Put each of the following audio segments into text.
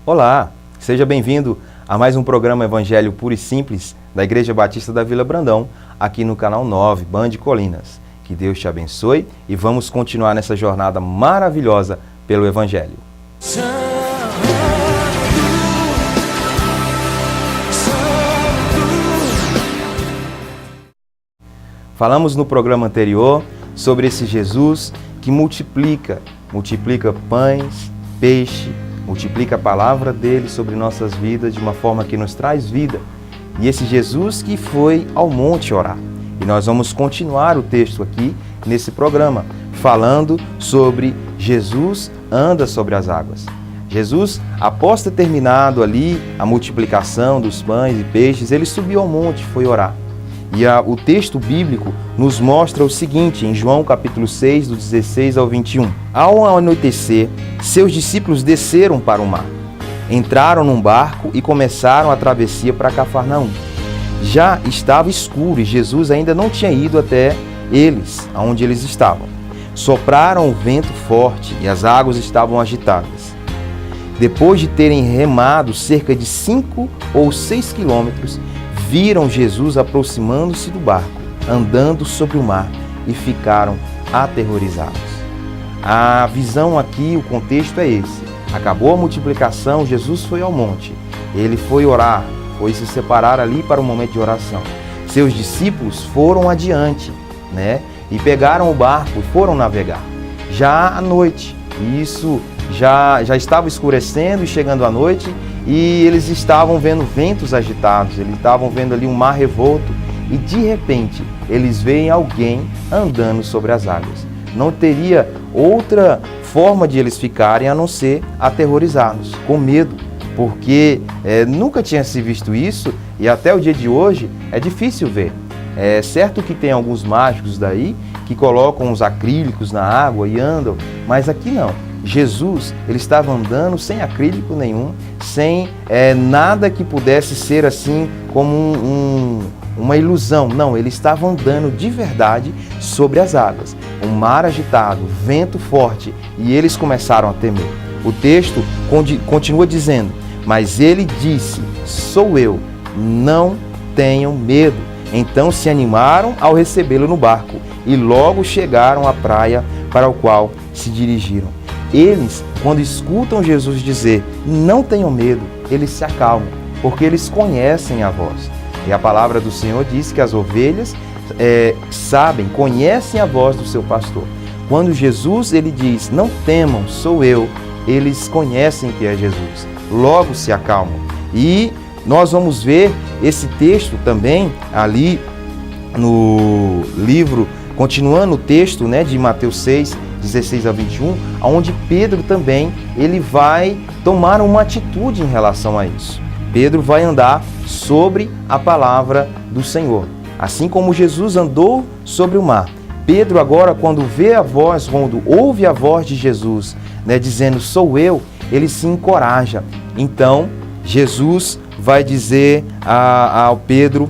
Olá, seja bem-vindo a mais um programa Evangelho Puro e Simples da Igreja Batista da Vila Brandão, aqui no canal 9, Band Colinas. Que Deus te abençoe e vamos continuar nessa jornada maravilhosa pelo Evangelho. Falamos no programa anterior sobre esse Jesus que multiplica pães, peixe, multiplica a palavra dele sobre nossas vidas de uma forma que nos traz vida. E esse Jesus que foi ao monte orar. E nós vamos continuar o texto aqui nesse programa, falando sobre Jesus anda sobre as águas. Jesus, após ter terminado ali a multiplicação dos pães e peixes, ele subiu ao monte, foi orar. E o texto bíblico nos mostra o seguinte, em João capítulo 6, do 16 ao 21. Ao anoitecer, seus discípulos desceram para o mar. Entraram num barco e começaram a travessia para Cafarnaum. Já estava escuro e Jesus ainda não tinha ido até eles, aonde eles estavam. Sopraram o vento forte e as águas estavam agitadas. Depois de terem remado cerca de 5 ou 6 quilômetros, viram Jesus aproximando-se do barco, andando sobre o mar, e ficaram aterrorizados. A visão aqui, o contexto é esse. Acabou a multiplicação, Jesus foi ao monte. Ele foi orar, foi se separar ali para um momento de oração. Seus discípulos foram adiante, e pegaram o barco e foram navegar. Já à noite, isso já estava escurecendo e chegando à noite, e eles estavam vendo ventos agitados, eles estavam vendo ali um mar revolto, e de repente eles veem alguém andando sobre as águas. Não teria outra forma de eles ficarem a não ser aterrorizados, com medo, porque nunca tinha se visto isso, e até o dia de hoje é difícil ver. É certo que tem alguns mágicos daí que colocam os acrílicos na água e andam, mas aqui não. Jesus, ele estava andando sem acrílico nenhum, sem nada que pudesse ser assim como uma ilusão. Não, ele estava andando de verdade sobre as águas. Um mar agitado, vento forte, e eles começaram a temer. O texto continua dizendo, mas ele disse, sou eu, não tenham medo. Então se animaram ao recebê-lo no barco e logo chegaram à praia para o qual se dirigiram. Eles, quando escutam Jesus dizer, não tenham medo, eles se acalmam, porque eles conhecem a voz. E a palavra do Senhor diz que as ovelhas conhecem a voz do seu pastor. Quando Jesus ele diz, não temam, sou eu, eles conhecem que é Jesus, logo se acalmam. E nós vamos ver esse texto também ali no livro, continuando o texto de Mateus 6, 16 a 21, onde Pedro também ele vai tomar uma atitude em relação a isso. Pedro vai andar sobre a palavra do Senhor. Assim como Jesus andou sobre o mar, Pedro agora, quando ouve a voz de Jesus, dizendo, sou eu, ele se encoraja. Então, Jesus vai dizer ao Pedro,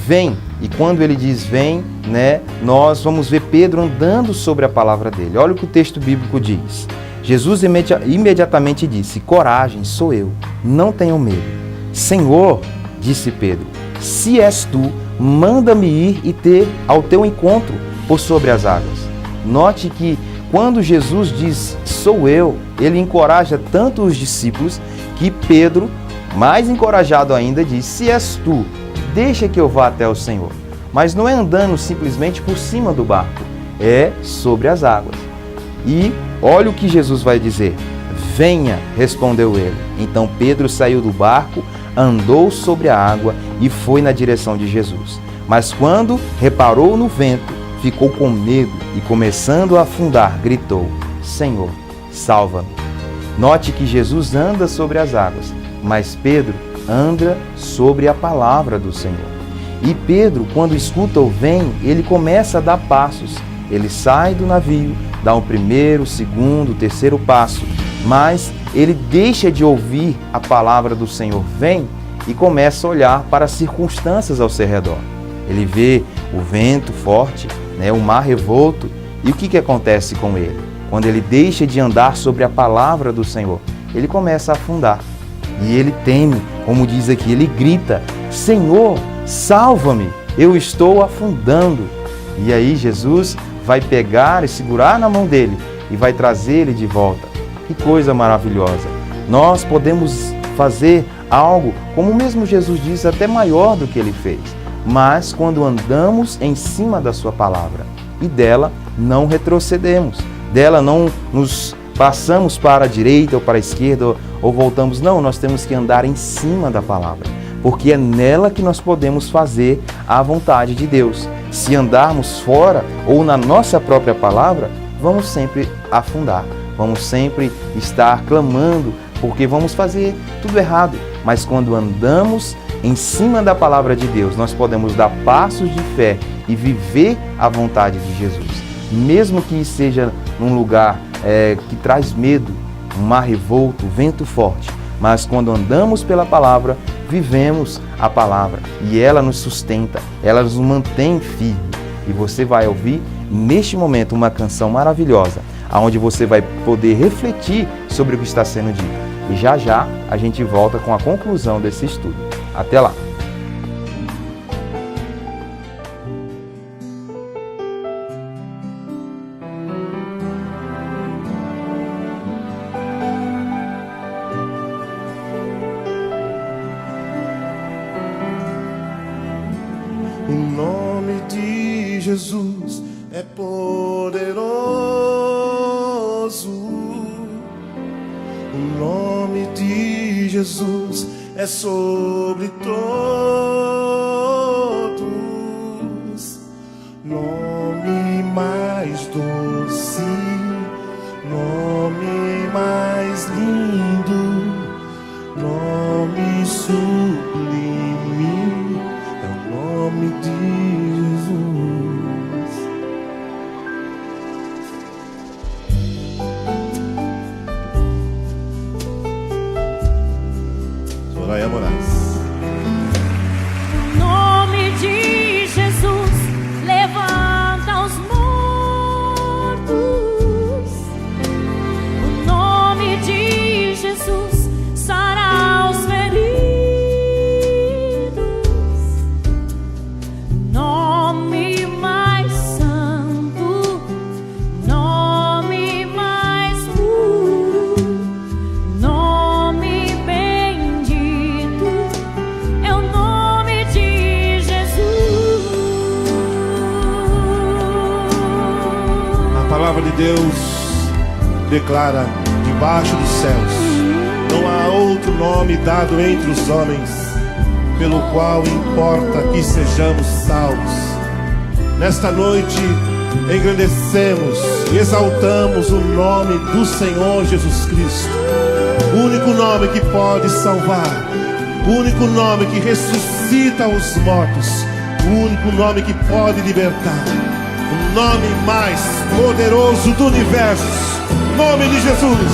vem. E quando ele diz vem, nós vamos ver Pedro andando sobre a palavra dele. Olha o que o texto bíblico diz. Jesus imediatamente disse, coragem, sou eu, não tenham medo. Senhor, disse Pedro, se és tu, manda-me ir e ter ao teu encontro por sobre as águas. Note que quando Jesus diz, sou eu, ele encoraja tanto os discípulos que Pedro, mais encorajado ainda, diz, se és tu, deixa que eu vá até o Senhor. Mas não é andando simplesmente por cima do barco, é sobre as águas. E olha o que Jesus vai dizer. Venha, respondeu ele. Então Pedro saiu do barco, andou sobre a água e foi na direção de Jesus. Mas quando reparou no vento, ficou com medo e começando a afundar, gritou, Senhor, salva-me. Note que Jesus anda sobre as águas, mas Pedro anda sobre a palavra do Senhor. E Pedro, quando escuta o vem, ele começa a dar passos. Ele sai do navio, dá o primeiro, o segundo, o terceiro passo, mas ele deixa de ouvir a palavra do Senhor, vem, e começa a olhar para as circunstâncias ao seu redor. Ele vê o vento forte, o mar revolto, e o que acontece com ele? Quando ele deixa de andar sobre a palavra do Senhor, ele começa a afundar. E ele teme, como diz aqui, ele grita: Senhor, salva-me, eu estou afundando. E aí Jesus vai pegar e segurar na mão dele e vai trazer ele de volta. Que coisa maravilhosa! Nós podemos fazer algo, como mesmo Jesus diz, até maior do que ele fez, mas quando andamos em cima da sua palavra e dela não retrocedemos, dela não nos passamos para a direita ou para a esquerda ou voltamos, não, nós temos que andar em cima da palavra, porque é nela que nós podemos fazer a vontade de Deus. Se andarmos fora ou na nossa própria palavra, vamos sempre afundar, vamos sempre estar clamando, porque vamos fazer tudo errado. Mas quando andamos em cima da palavra de Deus, nós podemos dar passos de fé e viver a vontade de Jesus. Mesmo que seja num lugar que traz medo, um mar revolto, vento forte. Mas quando andamos pela palavra, vivemos a palavra e ela nos sustenta, ela nos mantém firme. E você vai ouvir neste momento uma canção maravilhosa, onde você vai poder refletir sobre o que está sendo dito. E já já a gente volta com a conclusão desse estudo. Até lá! O nome de Jesus é poderoso. O nome de Jesus é sobre todos. Nome mais doce, nome mais lindo, nome sublime, é o nome de Jesus. Soraya Moraes. O nome de Jesus levanta os mortos. O nome de Jesus sara os feridos. Nome mais santo, nome mais puro, nome bendito é o nome de Jesus. A palavra de Deus declara: debaixo dos céus não há outro nome dado entre os homens pelo qual importa que sejamos salvos. Nesta noite engrandecemos e exaltamos o nome do Senhor Jesus Cristo, o único nome que pode salvar, o único nome que ressuscita os mortos, o único nome que pode libertar, o nome mais poderoso do universo, o nome de Jesus.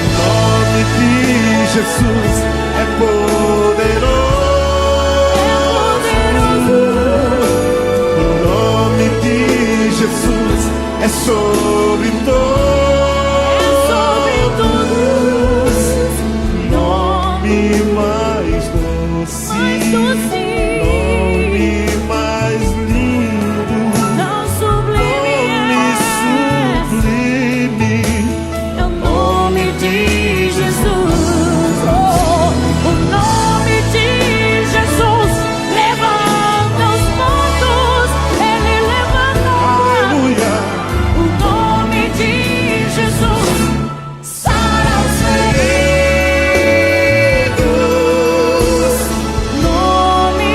O nome de Jesus é poderoso. O nome de Jesus é sobre todos. Nome mais doce, nome mais lindo, nome sublime, É o nome de Jesus. Oh, o nome de Jesus levanta os mortos. Ele levanta. aleluia. O nome de Jesus sara os feridos. Nome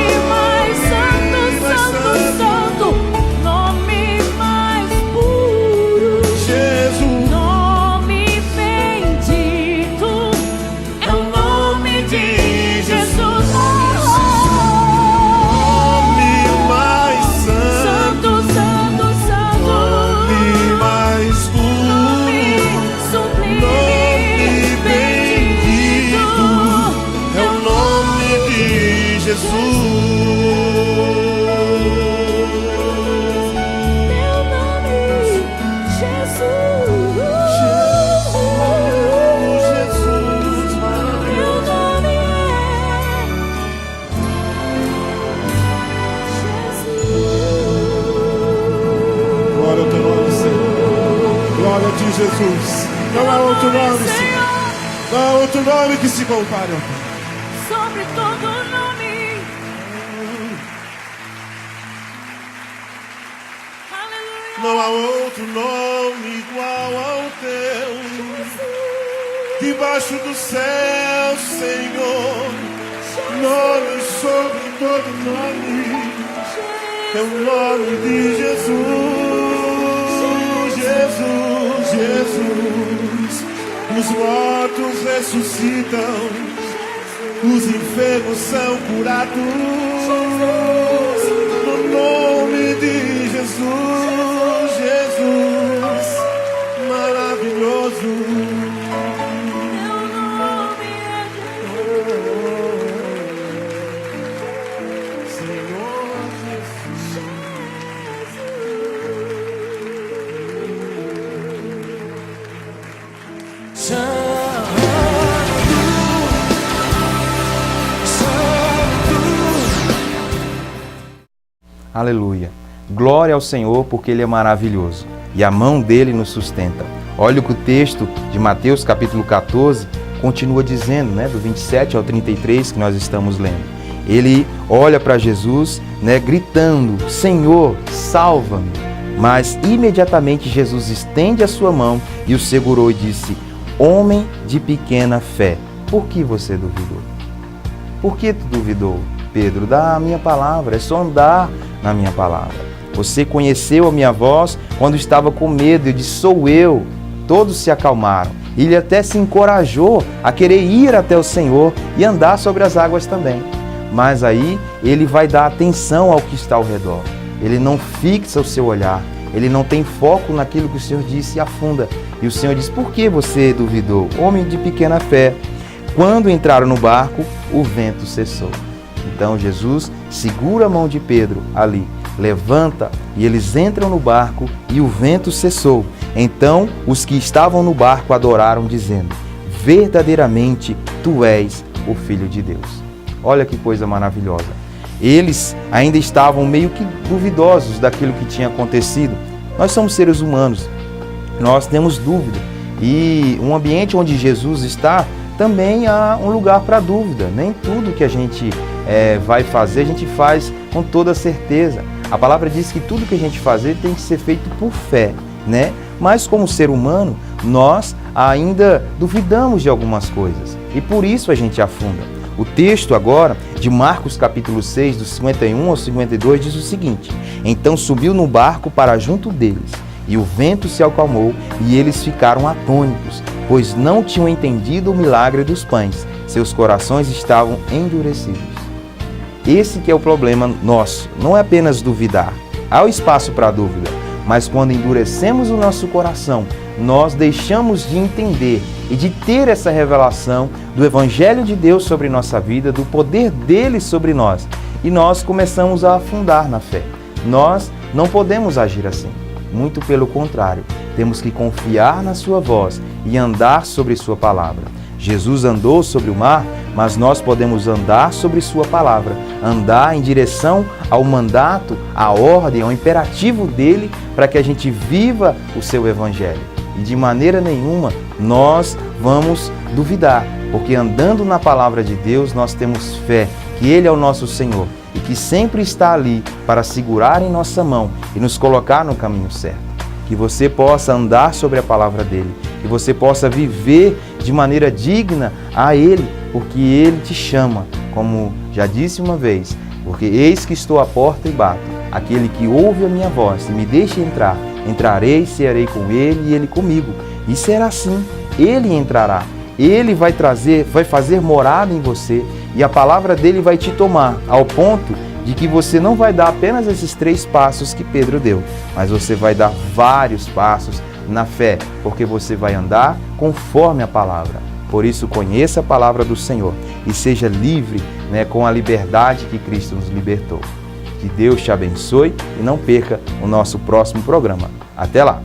glória a ti, Jesus. Não há outro nome, Senhor. Não há outro nome que se compare ao teu. Sobre todo nome. Aleluia. Não há outro nome igual ao teu. Debaixo do céu, Senhor, nome sobre todo nome, é o nome de Jesus, Jesus, Jesus. Os mortos ressuscitam, os enfermos são curados, no nome de Jesus, Jesus, maravilhoso. Aleluia. Glória ao Senhor, porque Ele é maravilhoso e a mão dele nos sustenta. Olha o que o texto de Mateus capítulo 14 continua dizendo, do 27 ao 33 que nós estamos lendo. Ele olha para Jesus, gritando, Senhor, salva-me. Mas imediatamente Jesus estende a sua mão e o segurou e disse, homem de pequena fé, por que você duvidou? Por que tu duvidou, Pedro? Da minha palavra, é só andar na minha palavra. Você conheceu a minha voz quando estava com medo, eu disse, sou eu. Todos se acalmaram. Ele até se encorajou a querer ir até o Senhor e andar sobre as águas também. Mas aí ele vai dar atenção ao que está ao redor. Ele não fixa o seu olhar, ele não tem foco naquilo que o Senhor disse e afunda. E o Senhor diz, por que você duvidou? Homem de pequena fé. Quando entraram no barco, o vento cessou. Então Jesus segura a mão de Pedro ali, levanta e eles entram no barco e o vento cessou. Então os que estavam no barco adoraram, dizendo, verdadeiramente tu és o Filho de Deus. Olha que coisa maravilhosa. Eles ainda estavam meio que duvidosos daquilo que tinha acontecido. Nós somos seres humanos, nós temos dúvida. E um ambiente onde Jesus está, também há um lugar para dúvida. Nem tudo que a gente vai fazer, a gente faz com toda certeza. A palavra diz que tudo que a gente fazer tem que ser feito por fé, Mas como ser humano, nós ainda duvidamos de algumas coisas. E por isso a gente afunda. O texto agora, de Marcos capítulo 6, do 51 ao 52, diz o seguinte, então subiu no barco para junto deles, e o vento se acalmou, e eles ficaram atônitos, pois não tinham entendido o milagre dos pães. Seus corações estavam endurecidos. Esse que é o problema nosso, não é apenas duvidar. Há o espaço para a dúvida, mas quando endurecemos o nosso coração, nós deixamos de entender e de ter essa revelação do Evangelho de Deus sobre nossa vida, do poder dele sobre nós. E nós começamos a afundar na fé. Nós não podemos agir assim. Muito pelo contrário, temos que confiar na sua voz e andar sobre sua palavra. Jesus andou sobre o mar, mas nós podemos andar sobre sua palavra, andar em direção ao mandato, à ordem, ao imperativo dele, para que a gente viva o seu Evangelho. E de maneira nenhuma nós vamos duvidar, porque andando na palavra de Deus nós temos fé que Ele é o nosso Senhor e que sempre está ali para segurar em nossa mão e nos colocar no caminho certo. Que você possa andar sobre a palavra dEle, que você possa viver de maneira digna a Ele, porque Ele te chama, como já disse uma vez, porque eis que estou à porta e bato. Aquele que ouve a minha voz e me deixa entrar, entrarei e cearei com ele e ele comigo. E será assim, ele entrará, ele vai fazer morada em você e a palavra dele vai te tomar ao ponto de que você não vai dar apenas esses 3 passos que Pedro deu, mas você vai dar vários passos na fé, porque você vai andar conforme a palavra. Por isso, conheça a palavra do Senhor e seja livre, com a liberdade que Cristo nos libertou. Que Deus te abençoe e não perca o nosso próximo programa. Até lá!